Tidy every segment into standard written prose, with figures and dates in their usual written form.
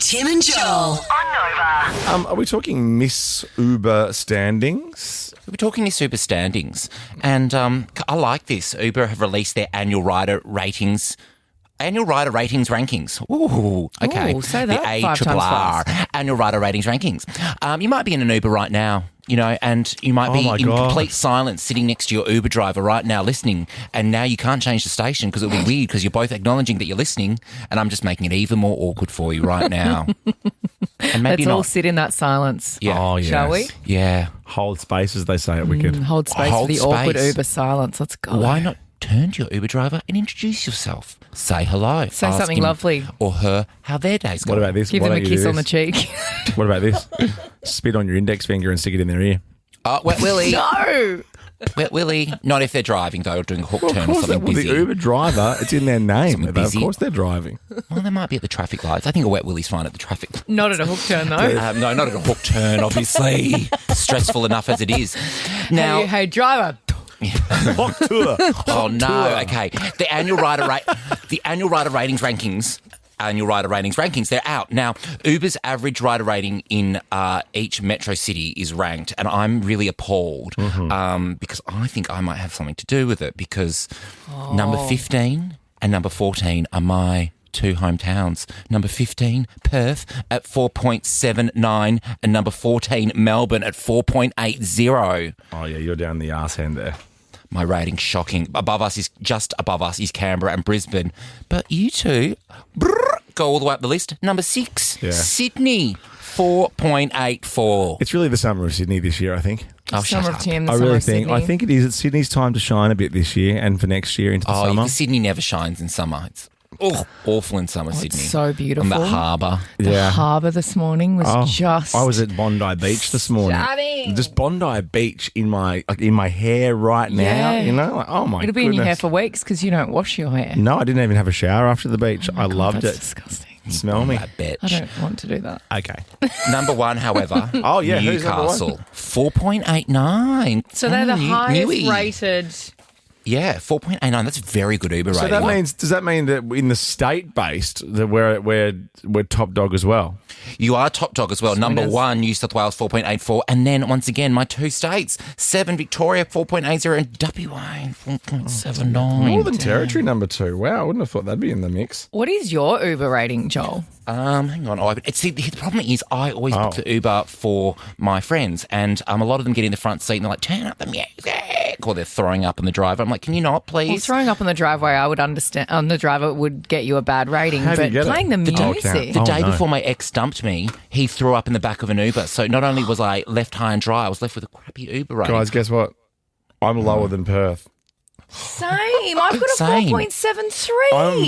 Tim and Joel on Nova. Are we talking Miss Uber standings? We're talking this Uber standings, and I like this. Uber have released their annual rider ratings. Annual rider ratings rankings. Ooh, okay. Ooh, say that the 5 times ARRR fast. annual rider ratings rankings. You might be in an Uber right now, and you might be in complete silence sitting next to your Uber driver right now listening, and now you can't change the station because it'll be weird because you're both acknowledging that you're listening, and I'm just making it even more awkward for you right now. And maybe Let's not. all sit in that silence. Yeah. Oh, yes. Shall we? Yeah. Hold space, as they say at Wicked. Hold space Hold for the awkward space. Uber silence. Let's go. Why not turn to your Uber driver and introduce yourself? Say hello. Say Ask something him lovely. Or her how their day's What going. about this? Give Why them a don't you kiss do on the this? cheek. What about this? Spit on your index finger and stick it in their ear. Wet Willie. No. Wet Willie. Not if they're driving, though, or doing a hook Well, turn of or course, something the busy. Uber driver, it's in their name. Something Of busy. course they're driving. Well, they might be at the traffic lights. I think a Wet Willie's fine at the traffic. Not at a hook turn, though. No, not at a hook turn, obviously. Stressful enough as it is. Now, Hey, driver. Hot tour. oh no, okay. The annual rider ratings rankings, they're out. Now, Uber's average rider rating in each metro city is ranked, and I'm really appalled because I think I might have something to do with it because number 15 and number 14 are my two hometowns. Number 15, Perth at 4.79 and number 14, Melbourne at 4.80. Oh, yeah, you're down the arse end there. My rating's shocking. Just above us is Canberra and Brisbane. But you two, go all the way up the list. Number 6, Yeah. Sydney, 4.84. It's really the summer of Sydney this year, I think. Oh, shut Summer up. of Tim, the I summer really of think. Sydney. I think it is. It's Sydney's time to shine a bit this year and for next year into the Oh, summer. Sydney never shines in summer. It's awful in summer, Sydney. It's so beautiful. On the harbour. The harbour this morning was just... I was at Bondi Beach this morning. stunning. Just Bondi Beach in my hair right now. Yeah. You know, like, oh my It'll be in your hair goodness. for weeks because you don't wash your hair. No, I didn't even have a shower after the beach. I loved That's it. disgusting. Smell me. That bitch. I don't want to do that. Okay. Number 1, however, Oh, yeah, who's number one? Newcastle, 4.89. So they're the highest Newy. rated... Yeah, 4.89. That's very good Uber So rating. does that mean that in the state based that we're top dog as well? You are top dog as well. Number Winners. 1, New South Wales, 4.84. And then, once again, my two states, 7, Victoria, 4.80, and WA, 4.79. Northern Territory number 2. Wow, I wouldn't have thought that'd be in the mix. What is your Uber rating, Joel? Hang on. The problem is I always book the Uber for my friends, and a lot of them get in the front seat and they're like, turn up the music, or they're throwing up on the driver. I'm like, can you not, Well, please? throwing up on the driveway, I would understand. On the driver would get you a bad rating, How do you but get it? playing the Oh, music. okay. The Oh, day no. before my ex dumped me, he threw up in the back of an Uber. So not only was I left high and dry, I was left with a crappy Uber rating. Guys, guess what? I'm lower than Perth. Same. I've got a Same. 4.73.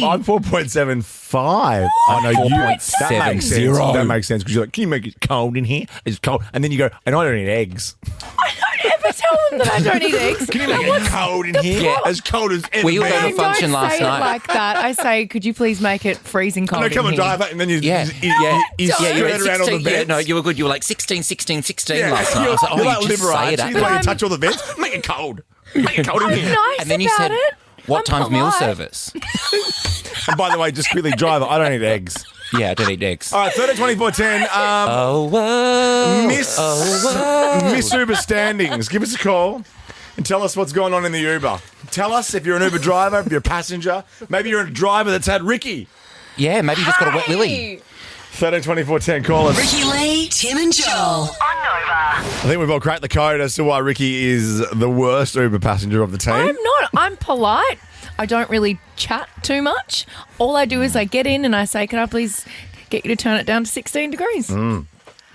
I'm 4.75. I know you. That makes sense. 4.70. That makes sense because you're like, can you make it cold in here? It's cold, and then you go, and I don't eat eggs. I don't ever tell them that I don't eat eggs. Can you make it cold in here? Yeah. As cold as ever. We all been. go to I a function don't last say night. it like that. I say, could you please make it freezing cold No, come in on, here? driver, and then you Yeah, you you're skirt at around all the 16. Yeah, vents. no, you were good. You were like 16 Yeah, last night. I You're, was like, you're you like just say liberate. it. You like to touch all the vents. Make it cold. Make it cold in I'm here. nice And then you about said, it. what I'm time's meal polite. service? And by the way, just quickly, driver, I don't eat eggs. Yeah, I don't eat eggs. All right, 13, 24, 10. Oh, whoa. Miss Uber standings. Give us a call and tell us what's going on in the Uber. Tell us if you're an Uber driver, if you're a passenger. Maybe you're a driver that's had Ricky. Yeah, maybe you just got a wet willy. 13, 24, 10. Call us. Ricky Lee, Tim and Joel on Nova. I think we've all cracked the code as to why Ricky is the worst Uber passenger of the team. I'm not. I'm polite. I don't really chat too much. All I do is I get in and I say, can I please get you to turn it down to 16 degrees?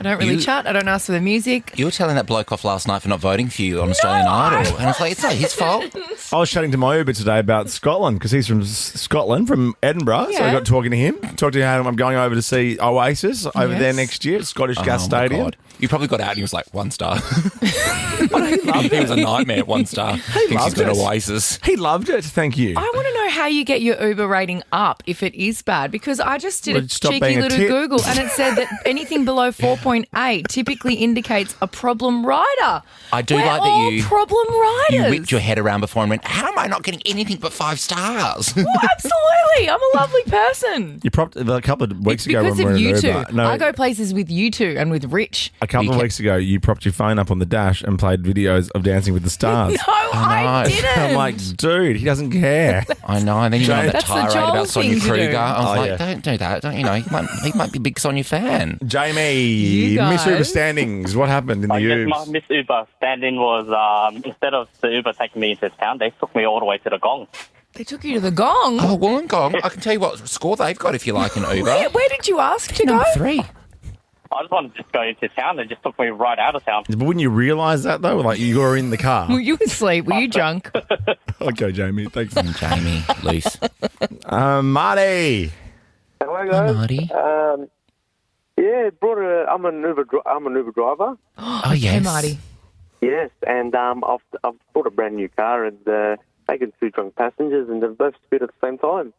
I don't really chat. I don't ask for the music. You were telling that bloke off last night for not voting for you on Australian Idol. And I was like, it's not his fault. I was chatting to my Uber today about Scotland because he's from Scotland, from Edinburgh. So I Yeah. got talking to him. Talked to him. I'm going over to see Oasis over there Yes. next year, Scottish Gas Oh, my Stadium. God. You probably got out and he was like, 1 star. He was a nightmare at 1 star. Thinks he's loved got it. Oasis. He loved it. Thank you. I want to know know how you get your Uber rating up if it is bad, because I just did Well, a stop cheeky being a little tit. Google and it said that anything below 4.8 typically indicates a problem rider. I do We're like that all you- problem riders. You whipped your head around before and went, how am I not getting anything but 5 stars? Well, absolutely. I'm a lovely person. You propped a couple of weeks It's ago because when we of were in you two. Uber. No, I go places with you two and with Rich. a couple of weeks ago, you propped your phone up on the dash and played videos of Dancing with the Stars. No, I know. didn't. I'm like, dude, he doesn't care. I know. And then you went on that That's the tirade Joel about Sonia thing to do. Kruger. I was Oh, like, yeah. don't do that. Don't, he might be a big Sonia fan. Jamie, You Miss Uber guys. standings. What happened in the I guess Ubes? my Miss Uber stand-in was instead of the Uber taking me into town, they took me all the way to the Gong. They took you to the Gong. Oh, Wollongong. I can tell you what score they've got if you like an Uber. Where did you ask to go? Number 3. I just wanted to just go into town. They just took me right out of town. But wouldn't you realise that, though? Like, you were in the car. Were you asleep? Were you drunk? Okay, Jamie, thanks. Jamie, loose. Marty. Hello, guys. Marty. Yeah, I'm an Uber driver. Oh, yes. Hey, Marty. Yes, and I've bought a brand new car and taken 2 drunk passengers, and they've both spit at the same time.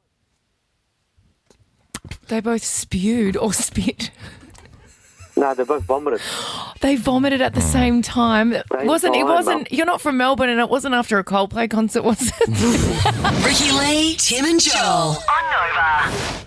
They both spewed or spit. No, they both vomited. They vomited at the same time. It Same wasn't. time, You're not from Melbourne, and it wasn't after a Coldplay concert, was it? Ricky Lee, Tim and Joel on Nova.